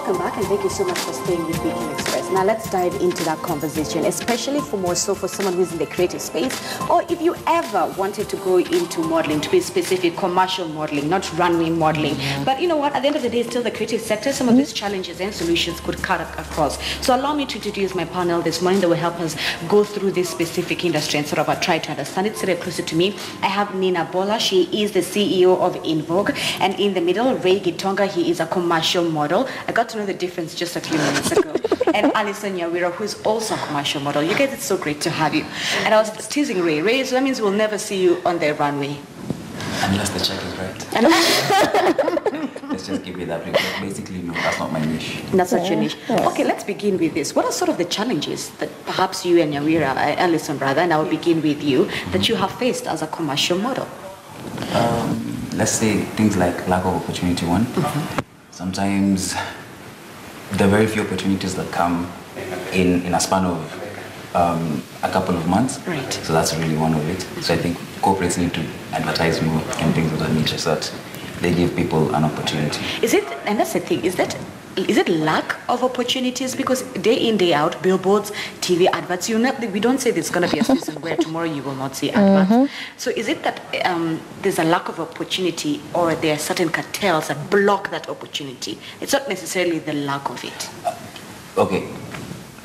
welcome back, and thank you so much for staying with Weekend Express. Now let's dive into that conversation, especially for someone who's in the creative space, or if you ever wanted to go into modeling, to be specific, commercial modeling, not runway modeling. But you know what, at the end of the day, still the creative sector, some of these challenges and solutions could cut across. So allow me to introduce my panel this morning that will help us go through this specific industry and sort of try to understand it. Sit closer to me, I have Nina Bola. She is the CEO of InVogue, and in the middle, Ray Gitonga. He is a commercial model. I got to know the difference just a few minutes ago. And Alison Nyawira, who is also a commercial model. You guys, it's so great to have you. And I was teasing Ray. Ray, so that means we'll never see you on the runway. Unless the check is right. Let's just give it that. Because basically, no, that's not my niche. That's not your niche. Yes. Okay, let's begin with this. What are sort of the challenges that perhaps you and Nyawira, Alison rather, and I will begin with you, that you have faced as a commercial model? Let's say things like lack of opportunity, one. Sometimes there are very few opportunities that come in a span of a couple of months. Right. So that's really one of it. So I think corporates need to advertise more and things of that nature so that they give people an opportunity. Is it, and that's the thing, is it lack of opportunities? Because day in, day out, billboards, TV adverts, we don't say there's going to be a season where tomorrow you will not see adverts. So is it that there's a lack of opportunity, or there are certain cartels that block that opportunity? It's not necessarily the lack of it. Okay,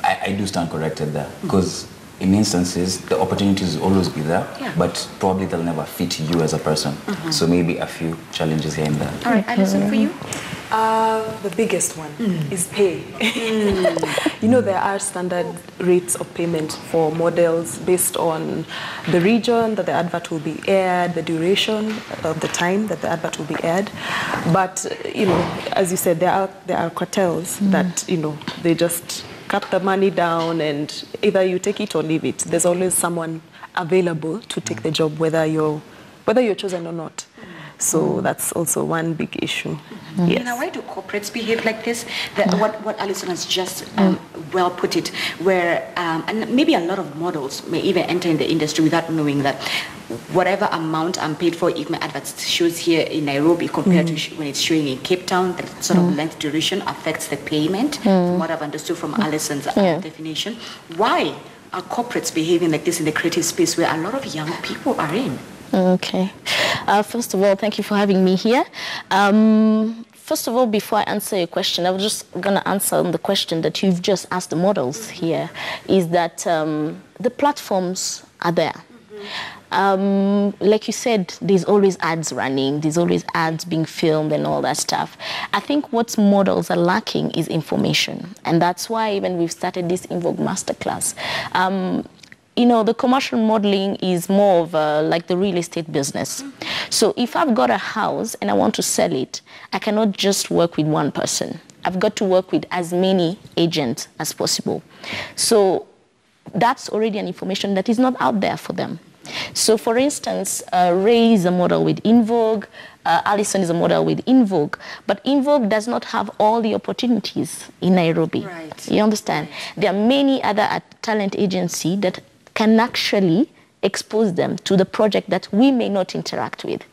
I do stand corrected there, because in instances, the opportunities will always be there, but probably they'll never fit you as a person. So maybe a few challenges here and there. All right, Alison, for you? The biggest one is pay. You know, there are standard rates of payment for models based on the region that the advert will be aired, the duration of the time that the advert will be aired. But, you know, as you said, there are cartels that, you know, they just cut the money down, and either you take it or leave it. There's always someone available to take the job, whether you're chosen or not. So that's also one big issue. Yes. Now, why do corporates behave like this? What Alison has just well put it, where and maybe a lot of models may even enter in the industry without knowing that whatever amount I'm paid for, if my advert shows here in Nairobi compared to when it's showing in Cape Town, that sort of length duration affects the payment, from what I've understood from Alison's definition. Why are corporates behaving like this in the creative space where a lot of young people are in? Okay. First of all, thank you for having me here. First of all, before I answer your question, I was just going to answer on the question that you've just asked the models here, is that the platforms are there. Like you said, there's always ads running, there's always ads being filmed and all that stuff. I think what models are lacking is information. And that's why even we've started this InVogue Masterclass. You know, the commercial modeling is more of like the real estate business. So if I've got a house and I want to sell it, I cannot just work with one person. I've got to work with as many agents as possible. So that's already an information that is not out there for them. So for instance, Ray is a model with InVogue, Alison is a model with InVogue, but InVogue does not have all the opportunities in Nairobi. Right. You understand? There are many other talent agencies that can actually expose them to the project that we may not interact with,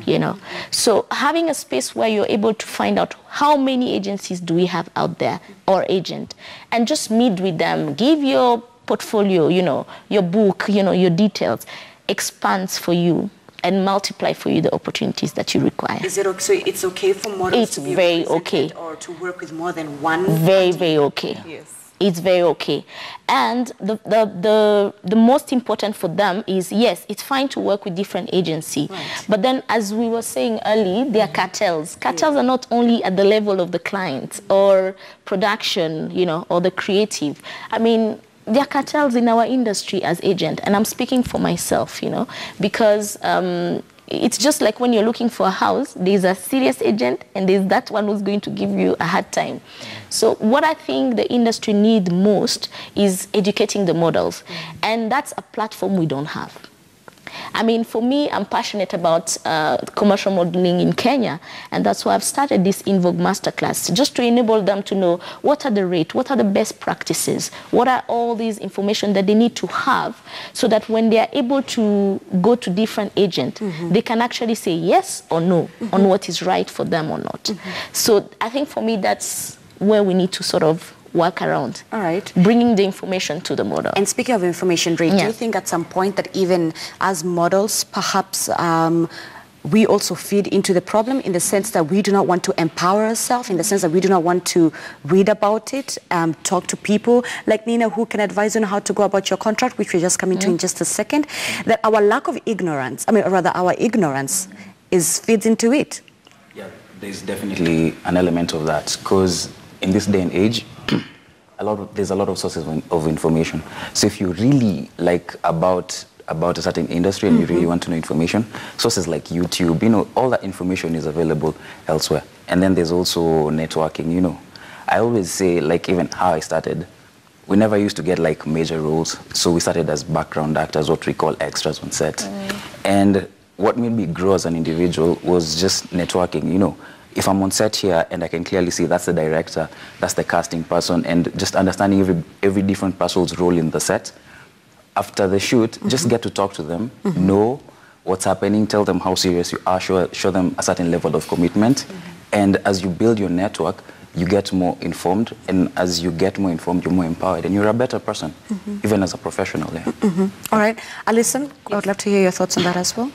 you know. So having a space where you're able to find out how many agencies do we have out there, or agent, and just meet with them, give your portfolio, you know, your book, you know, your details, expands for you and multiply for you the opportunities that you require. Is it okay? So it's okay for models to be very okay, or to work with more than one? Very, very okay. Yes. It's very okay. And the most important for them is, yes, it's fine to work with different agencies. Right. But then, as we were saying earlier, there are cartels. Cartels are not only at the level of the client or production, you know, or the creative. I mean, there are cartels in our industry as agent. And I'm speaking for myself, you know, because it's just like when you're looking for a house, there's a serious agent and there's that one who's going to give you a hard time. So what I think the industry needs most is educating the models. And that's a platform we don't have. I mean, for me, I'm passionate about commercial modeling in Kenya, and that's why I've started this InVogue Masterclass, just to enable them to know what are the rates, what are the best practices, what are all these information that they need to have, so that when they are able to go to different agents, they can actually say yes or no on what is right for them or not. So I think for me, that's where we need to sort of work around. All right. Bringing the information to the model. And speaking of information, Ray, do you think at some point that even as models, perhaps we also feed into the problem in the sense that we do not want to empower ourselves, in the sense that we do not want to read about it, talk to people like Nina who can advise you on how to go about your contract, which we're just coming to in just a second, that our lack of ignorance, or rather our ignorance feeds into it? Yeah, there's definitely an element of that, because in this day and age, there's a lot of sources of information. So if you really like about a certain industry and you really want to know information, sources like YouTube, you know, all that information is available elsewhere. And then there's also networking, you know. I always say, like, even how I started, we never used to get like major roles. So we started as background actors, what we call extras on set. And what made me grow as an individual was just networking, you know. If I'm on set here and I can clearly see that's the director, that's the casting person, and just understanding every different person's role in the set, after the shoot, just get to talk to them, know what's happening, tell them how serious you are, show them a certain level of commitment. And as you build your network, you get more informed. And as you get more informed, you're more empowered. And you're a better person, even as a professional. Yeah. All right. Alison, I would love to hear your thoughts on that as well.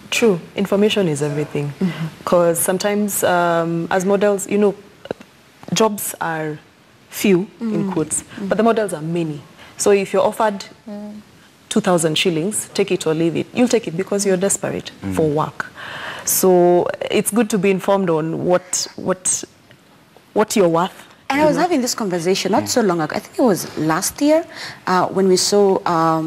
True. Information is everything. Because sometimes, as models, you know, jobs are few, in quotes, but the models are many. So if you're offered 2,000 shillings, take it or leave it. You'll take it because you're desperate for work. So it's good to be informed on what you're worth. And I was having this conversation not so long ago. I think it was last year when we saw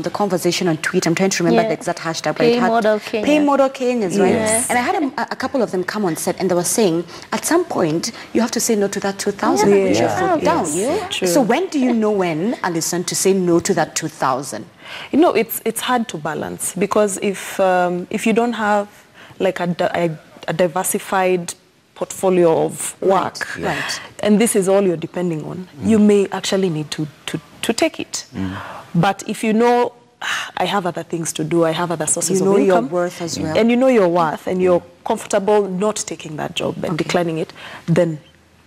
the conversation on Twitter. I'm trying to remember the exact hashtag. But Pay model Kenya. Pay model Kenyans, right? Yes. And I had a couple of them come on set, and they were saying, at some point, you have to say no to that 2,000 and put your foot down. True. So when do you know when, Alison, to say no to that 2,000? You know, it's hard to balance because if you don't have like a diversified portfolio of work, and this is all you're depending on, you may actually need to take it. But if you know, I have other things to do, I have other sources of income. You know your worth as well. And you know your worth, and you're comfortable not taking that job and declining it, then...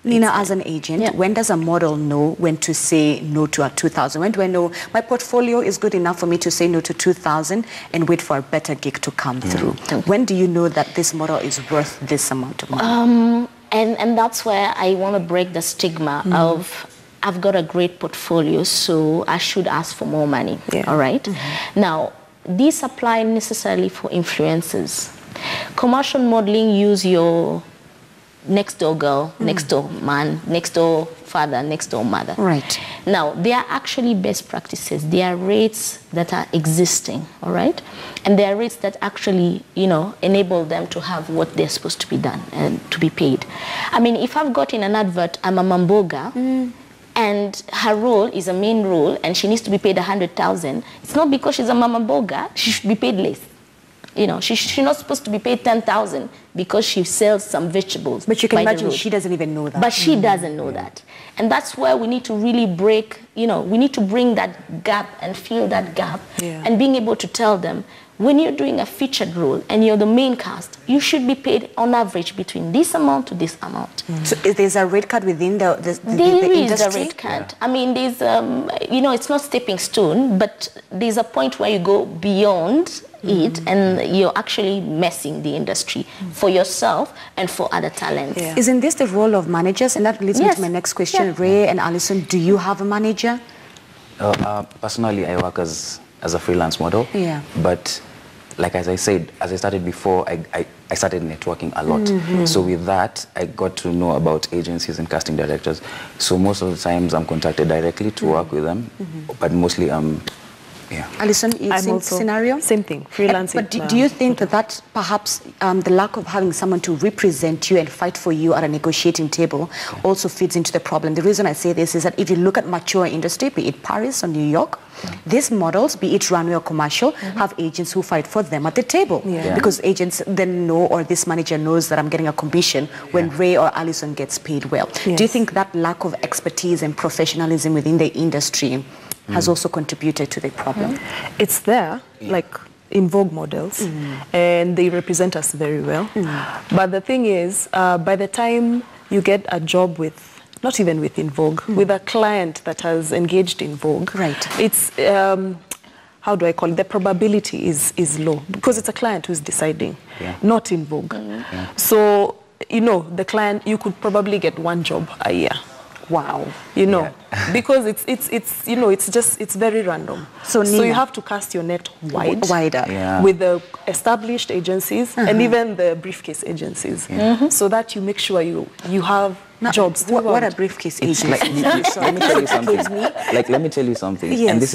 Nina, as an agent, when does a model know when to say no to a 2,000? When do I know my portfolio is good enough for me to say no to 2,000 and wait for a better gig to come through? When do you know that this model is worth this amount of money? And that's where I want to break the stigma of I've got a great portfolio, so I should ask for more money. All right? Now, these apply necessarily for influencers. Commercial modeling use your next door girl, next door man, next door father, next door mother. Right. Now, they are actually best practices. They are rates that are existing, all right? And they are rates that actually, you know, enable them to have what they're supposed to be done and to be paid. I mean, if I've got in an advert, I'm a Mamboga, and her role is a main role, and she needs to be paid 100,000, it's not because she's a Mamboga, she should be paid less. You know, she's not supposed to be paid 10,000 because she sells some vegetables. But you can imagine she doesn't even know that. But she doesn't know that. And that's where we need to really break, you know, we need to bring that gap and fill that gap and being able to tell them, when you're doing a featured role and you're the main cast, you should be paid on average between this amount to this amount. So there's a rate card within the industry? There is a rate card. I mean, there's, you know, it's not stepping stone, but there's a point where you go beyond it and you're actually messing the industry for yourself and for other talents. Isn't this the role of managers? And that leads me to my next question. Ray and Alison, do you have a manager? Personally, I work as a freelance model. But like as I said, as I started before, I started networking a lot. So with that, I got to know about agencies and casting directors. So most of the times I'm contacted directly to work with them, but mostly Alison, same scenario? Same thing, freelancing. But do you think that perhaps the lack of having someone to represent you and fight for you at a negotiating table also feeds into the problem? The reason I say this is that if you look at mature industry, be it Paris or New York, these models, be it runway or commercial, have agents who fight for them at the table. Because agents then know, or this manager knows that I'm getting a commission when Ray or Alison gets paid well. Do you think that lack of expertise and professionalism within the industry has also contributed to the problem? It's there, like in Vogue models, and they represent us very well. But the thing is, by the time you get a job with not even with In Vogue, with a client that has engaged In Vogue, Right. it's, how do I call it? The probability is low because it's a client who's deciding, not In Vogue. So, you know, the client, you could probably get one job a year. Wow. You know, because it's you know, it's very random. So Nina, you have to cast your net wider with the established agencies and even the briefcase agencies, so that you make sure you have jobs. What are briefcase agencies? Like, let me tell you something. Like, let me tell you something. Yes. And this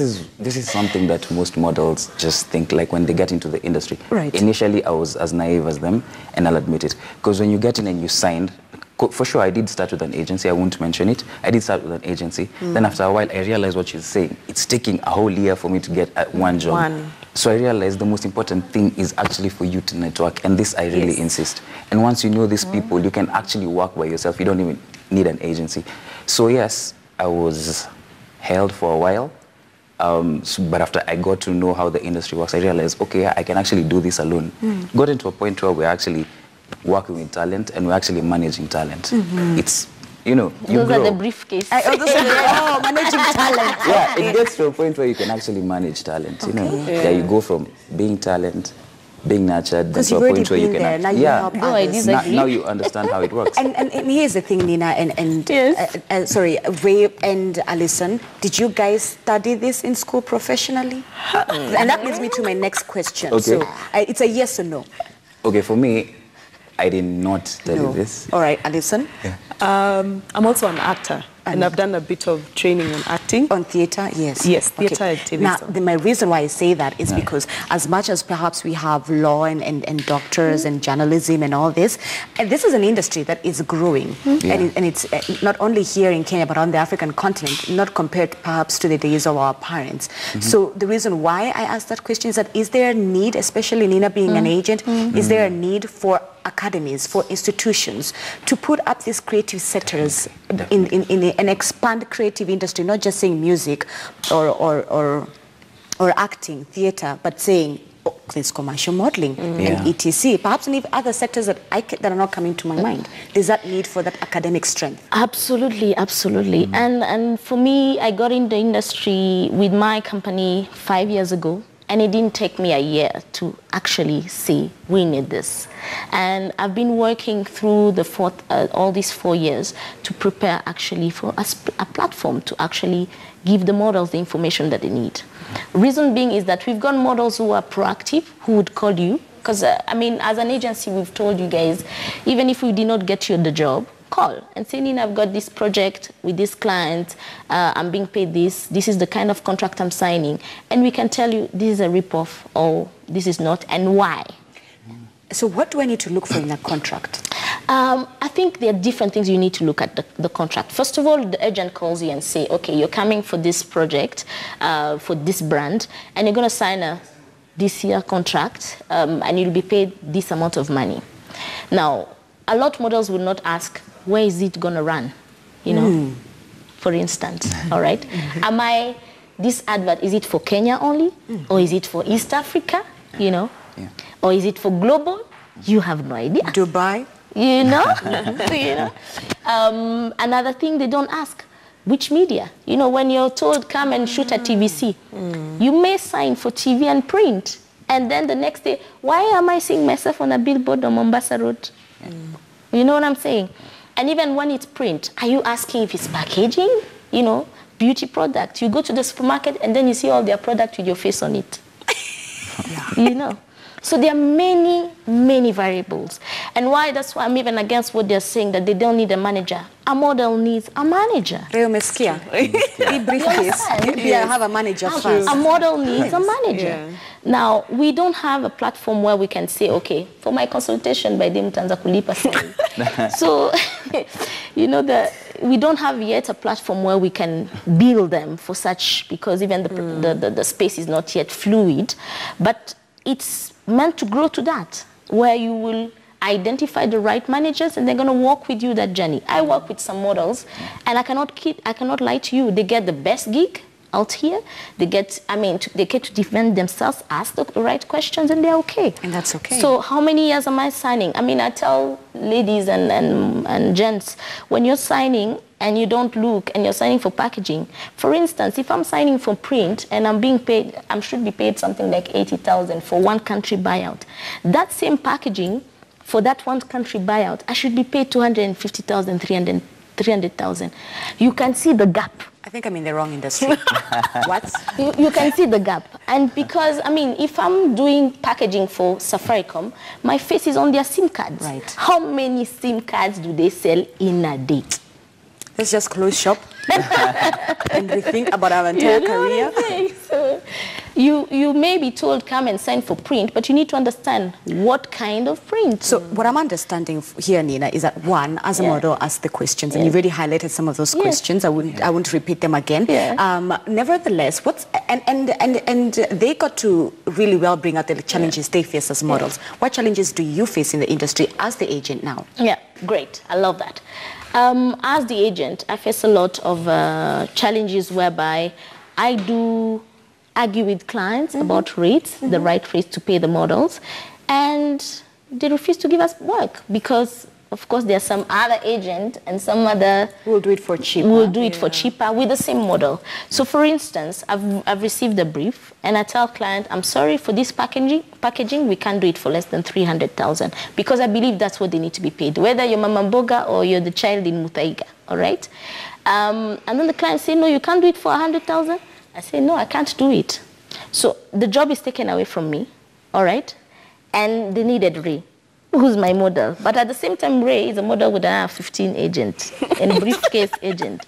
is something that most models just think, like, when they get into the industry. Right. Initially, I was as naive as them, and I'll admit it. Because when you get in and you signed, for sure, I did start with an agency. I won't mention it. I did start with an agency. Then after a while, I realized what she's saying. It's taking a whole year for me to get one job. So I realized the most important thing is actually for you to network. And this I really insist. And once you know these people, you can actually work by yourself. You don't even need an agency. So yes, I was held for a while. But after I got to know how the industry works, I realized, okay, I can actually do this alone. Got into a point where we're actually working with talent and we're actually managing talent. It's, you know, you Those grow. are the briefcase. Managing talent. Yeah, it gets to a point where you can actually manage talent, you know. Yeah, you go from being talent, being nurtured, then to a point where you can... Now you help others. Now you understand how it works. And here's the thing, Nina, and sorry, Ray and Alison, did you guys study this in school professionally? And that leads me to my next question. Okay. So it's a yes or no. Okay, for me, I did not study this. All right, Alison? I'm also an actor, and I've done a bit of training on acting. On theatre, yes. Yes, theatre activism. Now, my reason why I say that is because as much as perhaps we have law and doctors and journalism and all this, and this is an industry that is growing. And it's not only here in Kenya, but on the African continent, not compared perhaps to the days of our parents. So the reason why I asked that question is that is there a need, especially Nina being an agent, is there a need for academies, for institutions to put up these creative sectors in an expand creative industry, not just saying music or acting, theatre, but saying there's commercial modeling and etc. Perhaps in other sectors that are not coming to my mind. There's that need for that academic strength. Absolutely, absolutely. And for me, I got in the industry with my company 5 years ago. And it didn't take me a year to actually see we need this. And I've been working through all these 4 years to prepare actually for a platform to actually give the models the information that they need. Reason being is that we've got models who are proactive, who would call you. Because, I mean, as an agency, we've told you guys, even if we did not get you the job, call and say, Nina, I've got this project with this client, I'm being paid this is the kind of contract I'm signing. And we can tell you this is a ripoff or this is not, and why. So what do I need to look for in a contract? I think there are different things you need to look at the contract. First of all, the agent calls you and say, okay, you're coming for this project, for this brand, and you're going to sign a this year contract, and you'll be paid this amount of money. Now, a lot of models will not ask, where is it going to run? You know, for instance, all right? This advert, is it for Kenya only? Or is it for East Africa? You know? Or is it for global? You have no idea. Dubai? You know? You know? Another thing they don't ask, which media? You know, when you're told, come and shoot at TVC, you may sign for TV and print. And then the next day, why am I seeing myself on a billboard on Mombasa Road? You know what I'm saying? And even when it's print, are you asking if it's packaging? You know, beauty product. You go to the supermarket and then you see all their product with your face on it. You know? So there are many, many variables. And that's why I'm even against what they're saying, that they don't need a manager. A model needs a manager. Reo Meskia. Have a manager first. A model needs a manager. Now, we don't have a platform where we can say, okay, for my consultation by them Tanza kulipa. So, you know, we don't have yet a platform where we can bill them for such, because even the space is not yet fluid. But it's meant to grow to that, where you will identify the right managers and they're going to walk with you that journey. I work with some models and I cannot lie to you. They get the best gig out here. They get, they get to defend themselves, ask the right questions, and they're okay. And that's okay. So how many years am I signing? I tell ladies and gents, when you're signing and you don't look and you're signing for packaging, for instance, if I'm signing for print and I'm being paid, I should be paid something like 80,000 for one country buyout. That same packaging, for that one country buyout, I should be paid 250,000, 300,000. You can see the gap. I think I'm in the wrong industry. What? You can see the gap. And because, if I'm doing packaging for Safaricom, my face is on their SIM cards. Right. How many SIM cards do they sell in a day? Let's just close shop and rethink about our entire career. So you may be told, come and sign for print, but you need to understand what kind of print. So what I'm understanding here, Nina, is that one, as a model, ask the questions, and you've already highlighted some of those questions. I won't repeat them again. Nevertheless, and they got to really well bring out the challenges they face as models. What challenges do you face in the industry as the agent now? Yeah, great. I love that. As the agent, I face a lot of challenges whereby I do argue with clients about rates, the right rates to pay the models, and they refuse to give us work because, of course, there's some other agent and some other... We'll do it for cheaper. We'll do it for cheaper with the same model. So, for instance, I've received a brief, and I tell client, I'm sorry, for this packaging, we can't do it for less than 300,000 because I believe that's what they need to be paid, whether you're Mama Mboga or you're the child in Mutaiga, all right? And then the client say, no, you can't do it for 100,000. I say, no, I can't do it. So the job is taken away from me, all right? And they needed Ray, who's my model. But at the same time, Ray is a model with a 15 agent and briefcase agent.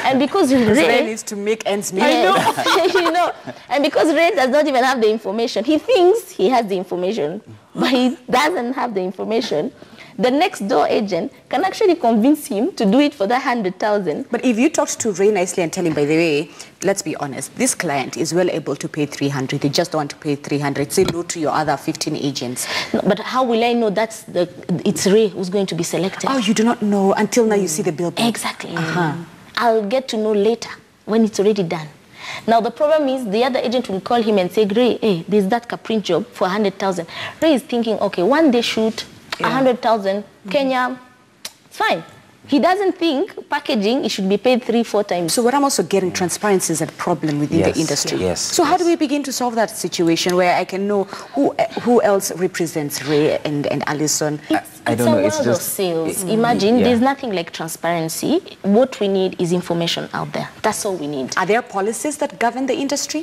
And because Ray needs to make ends meet. I know. And because Ray does not even have the information, he thinks he has the information, but he doesn't have the information. The next door agent can actually convince him to do it for the 100,000. But if you talked to Ray nicely and tell him, by the way, let's be honest, this client is well able to pay 300. They just don't want to pay 300. Say no to your other 15 agents. No, but how will I know it's Ray who's going to be selected? Oh, you do not know until now you see the billboard. Exactly. I'll get to know later when it's already done. Now, the problem is the other agent will call him and say, Ray, hey, there's that print job for 100,000. Ray is thinking, okay, one day shoot, 100,000, Kenya, it's fine. He doesn't think packaging, it should be paid 3-4 times. So what I'm also getting, transparency is a problem within the industry. Yes. So how do we begin to solve that situation where I can know who else represents Ray and Alison? I don't know. It's a world of sales. Imagine, there's nothing like transparency. What we need is information out there. That's all we need. Are there policies that govern the industry?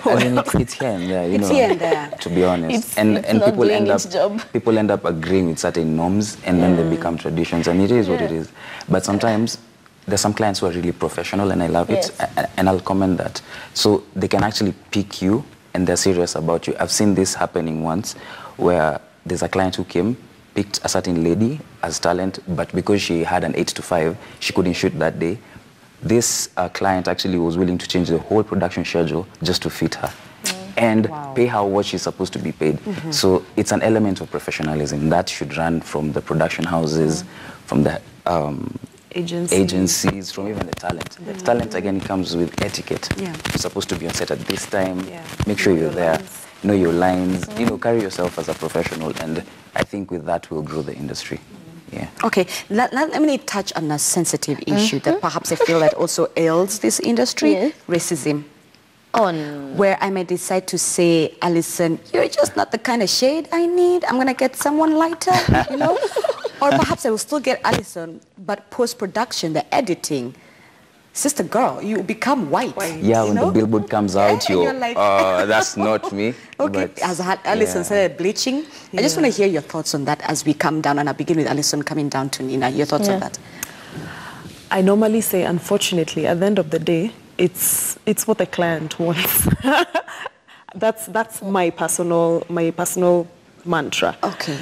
It's here and there, here and there. To be honest. And people end up agreeing with certain norms, and then they become traditions, and it is what it is. But sometimes there's some clients who are really professional, and I love it, and I'll comment that. So they can actually pick you, and they're serious about you. I've seen this happening once, where there's a client who came, picked a certain lady as talent, but because she had an 8 to 5, she couldn't shoot that day. This client actually was willing to change the whole production schedule just to fit her and pay her what she's supposed to be paid. So it's an element of professionalism that should run from the production houses, from the agencies, from even the talent. The talent, again, comes with etiquette. You're supposed to be on set at this time, make sure you're there, know your lines, carry yourself as a professional, and I think with that we'll grow the industry. Okay, let me touch on a sensitive issue that perhaps I feel that also ails this industry, racism. Where I may decide to say, Alison, you're just not the kind of shade I need. I'm going to get someone lighter, Or perhaps I will still get Alison, but post-production, the editing, sister girl, you become white. Yeah, when the billboard comes out, you're like, oh, that's not me. Okay, as Alison said, bleaching. I just want to hear your thoughts on that as we come down, and I'll begin with Alison coming down to Nina. Your thoughts on that? I normally say, unfortunately, at the end of the day, it's what the client wants. That's my personal mantra. Okay.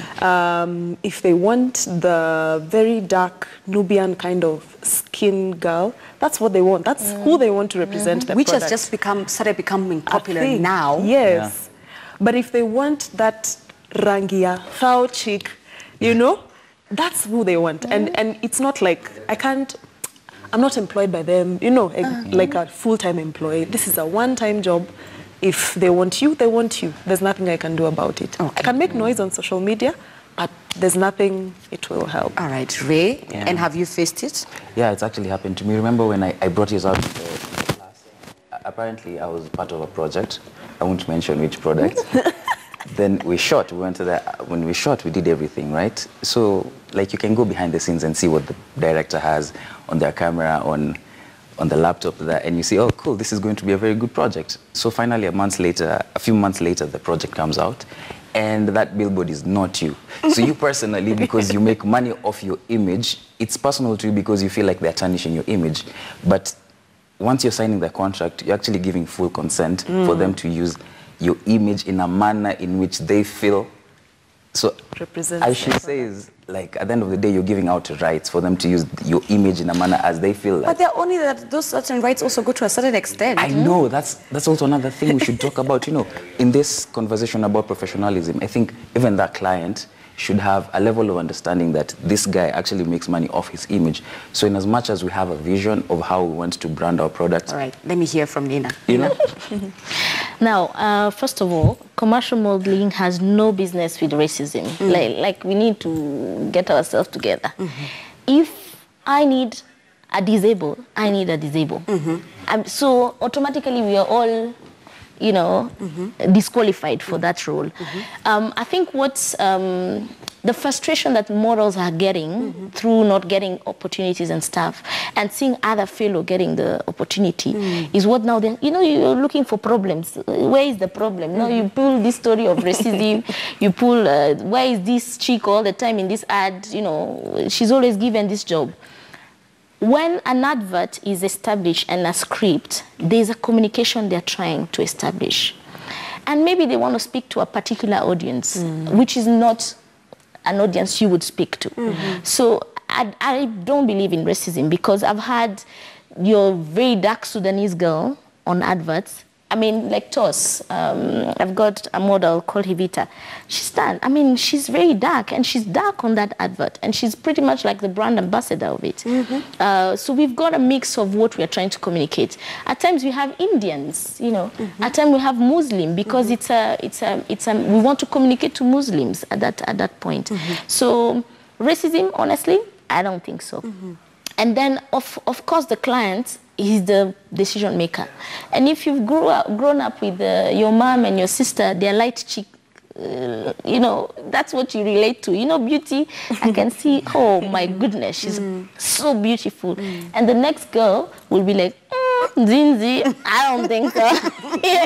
If they want the very dark Nubian kind of skin girl, that's what they want. That's who they want to represent the Which product. has just started becoming popular now. Yes. But if they want that rangia, thou chick, that's who they want. And it's not like, I'm not employed by them, you know, like a full-time employee. This is a one-time job. If they want you, they want you. There's nothing I can do about it. Okay. I can make noise on social media, but there's nothing it will help. All right, Ray, and have you faced it? Yeah, it's actually happened to me. Remember when I brought you out to the class? Apparently, I was part of a project. I won't mention which product. Then we shot. We went to when we shot, we did everything, right? So, like, you can go behind the scenes and see what the director has on their camera, on the laptop there, and you see, oh, cool, this is going to be a very good project. So finally, a few months later, the project comes out, and that billboard is not you. So you personally, because you make money off your image, it's personal to you because you feel like they're tarnishing your image. But once you're signing the contract, you're actually giving full consent for them to use your image in a manner in which they feel. So I should say is, like, at the end of the day, you're giving out rights for them to use your image in a manner as they feel like. But they're only that those certain rights also go to a certain extent. I know, that's also another thing we should talk about. You know, in this conversation about professionalism, I think even that client should have a level of understanding that this guy actually makes money off his image. So in as much as we have a vision of how we want to brand our products. All right, let me hear from Nina. You know? Now, first of all, commercial modeling has no business with racism. Like we need to get ourselves together. If I need a disabled, I need a disabled. So automatically we are all, you know, disqualified for that role. I think what's the frustration that models are getting through not getting opportunities and stuff, and seeing other fellow getting the opportunity is what now they, you know, you're looking for problems. Where is the problem? Now you pull this story of racism, you pull, why is this chick all the time in this ad, you know, she's always given this job. When an advert is established and a script, there's a communication they're trying to establish. And maybe they want to speak to a particular audience, which is not an audience you would speak to. So I don't believe in racism, because I've had your very dark Sudanese girl on adverts. I mean, like Toss, I've got a model called Hivita. She's done. I mean, she's very dark, and she's dark on that advert, and she's pretty much like the brand ambassador of it. So we've got a mix of what we're trying to communicate. At times we have Indians, you know. At times we have Muslim, because we want to communicate to Muslims at that point. So racism, honestly, I don't think so. And then, of course, the client is the decision maker. And if you've grown up with your mom and your sister, they're light chick, you know, that's what you relate to. You know, beauty, I can see, oh my goodness, she's so beautiful. And the next girl will be like, Zinzi, I don't think so.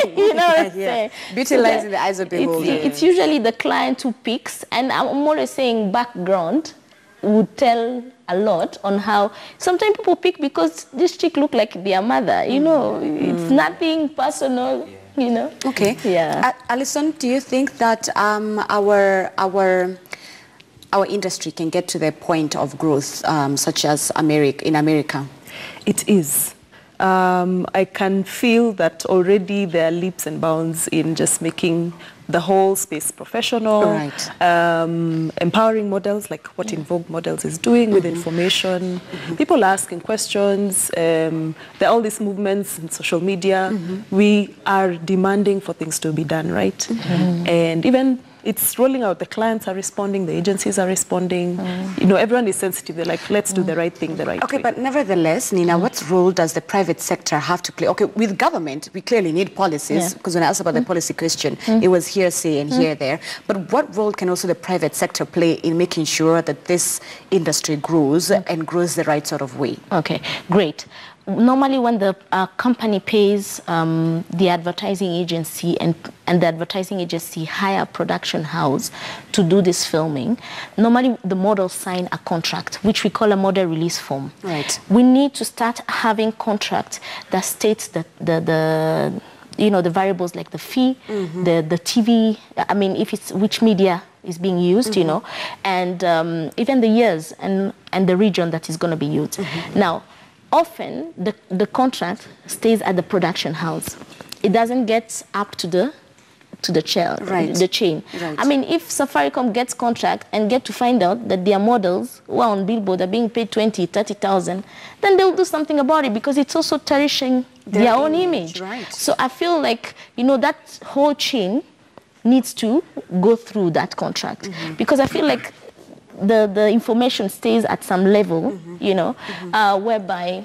You know what I'm saying? Beauty lies in the eyes of the beholder. It's usually the client who picks, and I'm always saying background would tell a lot on how sometimes people pick because this chick look like their mother, you know. It's nothing personal, you know. Okay. Yeah. Alison, do you think that our industry can get to the point of growth such as in America? It is. I can feel that already there are leaps and bounds in just making the whole space professional, empowering models, like what In Vogue Models is doing with information. People are asking questions. There are all these movements in social media. We are demanding for things to be done right. And even it's rolling out. The clients are responding. The agencies are responding. You know, everyone is sensitive. They're like, let's do the right thing the right way. Okay, but nevertheless, Nina, what role does the private sector have to play? Okay, with government, we clearly need policies, because when I asked about the policy question, it was hearsay and here, there. But what role can also the private sector play in making sure that this industry grows and grows the right sort of way? Okay, great. Normally when the company pays the advertising agency and the advertising agency hire a production house to do this filming, normally the models sign a contract, which we call a model release form. Right. We need to start having contract that states that the you know, the variables like the fee, the TV, I mean, if it's which media is being used, you know, and even the years and the region that is going to be used. Now, often the contract stays at the production house. It doesn't get up to to the chain. Right. I mean, if Safaricom gets contract and get to find out that their models who are on billboard are being paid 20, 30,000, then they'll do something about it because it's also tarnishing their own image. Right. So I feel like, you know, that whole chain needs to go through that contract because I feel like the information stays at some level, you know, whereby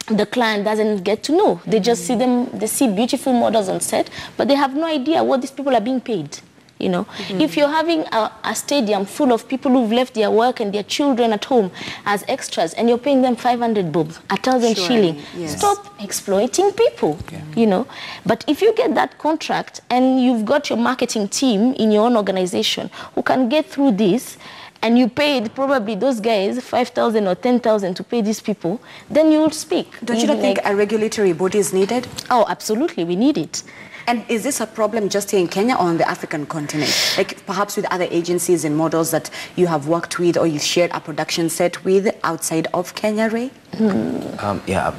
the client doesn't get to know. They just see them, they see beautiful models on set, but they have no idea what these people are being paid. You know, if you're having a stadium full of people who've left their work and their children at home as extras, and you're paying them 500 bob, 1,000 shilling, stop exploiting people, you know. But if you get that contract and you've got your marketing team in your own organization who can get through this, and you paid probably those guys 5,000 or 10,000 to pay these people, then you will speak. Don't you not think a regulatory body is needed? Oh, absolutely, we need it. And is this a problem just here in Kenya or on the African continent? Like perhaps with other agencies and models that you have worked with or you've shared a production set with outside of Kenya, Ray? Yeah,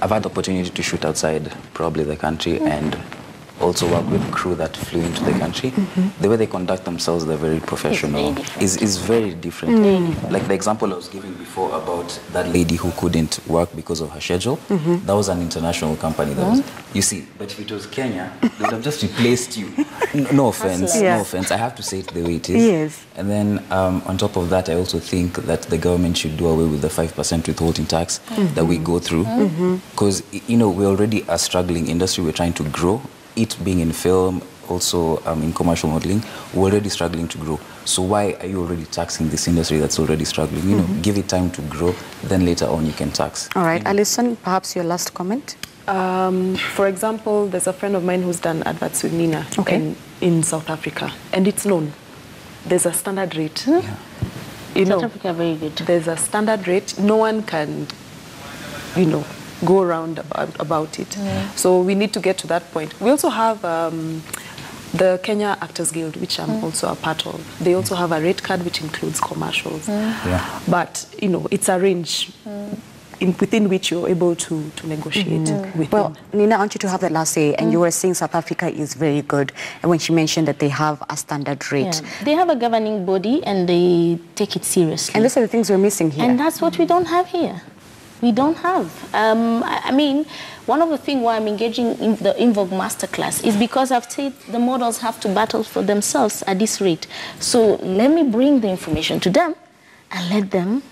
I've had the opportunity to shoot outside probably the country and also work with crew that flew into the country. The way they conduct themselves, they're very professional. Is very different. Like the example I was giving before about that lady who couldn't work because of her schedule, that was an international company. That was, you see, but if it was Kenya, they would have just replaced you. No offense, no offense. I have to say it the way it is. Yes. And then on top of that, I also think that the government should do away with the 5% withholding tax that we go through. Because, you know, we already are struggling industry. We're trying to grow. It being in film, also in commercial modeling, we're already struggling to grow. So why are you already taxing this industry that's already struggling? You know, give it time to grow, then later on you can tax. All right, Alison, perhaps your last comment? For example, there's a friend of mine who's done adverts with Nina in South Africa, and it's known. There's a standard rate. You know, South Africa, very good. There's a standard rate. No one can, you know, go around about it. So we need to get to that point. We also have the Kenya Actors Guild, which I'm also a part of. They also have a rate card which includes commercials. But, you know, it's a range within which you're able to negotiate with Well, them. Nina, I want you to have the last say. And you were saying South Africa is very good. And when she mentioned that they have a standard rate. They have a governing body and they take it seriously. And these are the things we're missing here. And that's what we don't have here. We don't have. I mean, one of the things why I'm engaging in the Invoke Masterclass is because I've said the models have to battle for themselves at this rate. So let me bring the information to them and let them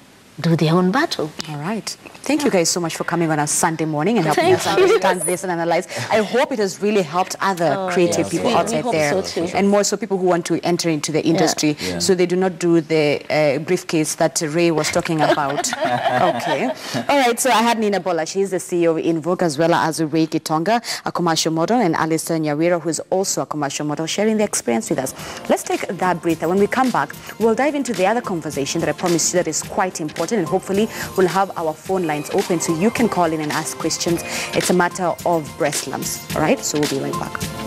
do their own battle. All right. Thank you guys so much for coming on a Sunday morning and helping us understand this and analyze. I hope it has really helped other creative people outside there. So too. And more so people who want to enter into the industry so they do not do the briefcase that Ray was talking about. Okay. All right. So I had Nina Bola. She's the CEO of Invoke, as well as Ray Gitonga, a commercial model, and Alison Nyawira, who is also a commercial model, sharing their experience with us. Let's take that breather. When we come back, we'll dive into the other conversation that I promised you that is quite important, and hopefully we'll have our phone lines open so you can call in and ask questions. It's a matter of breast lumps. All right, so we'll be right back.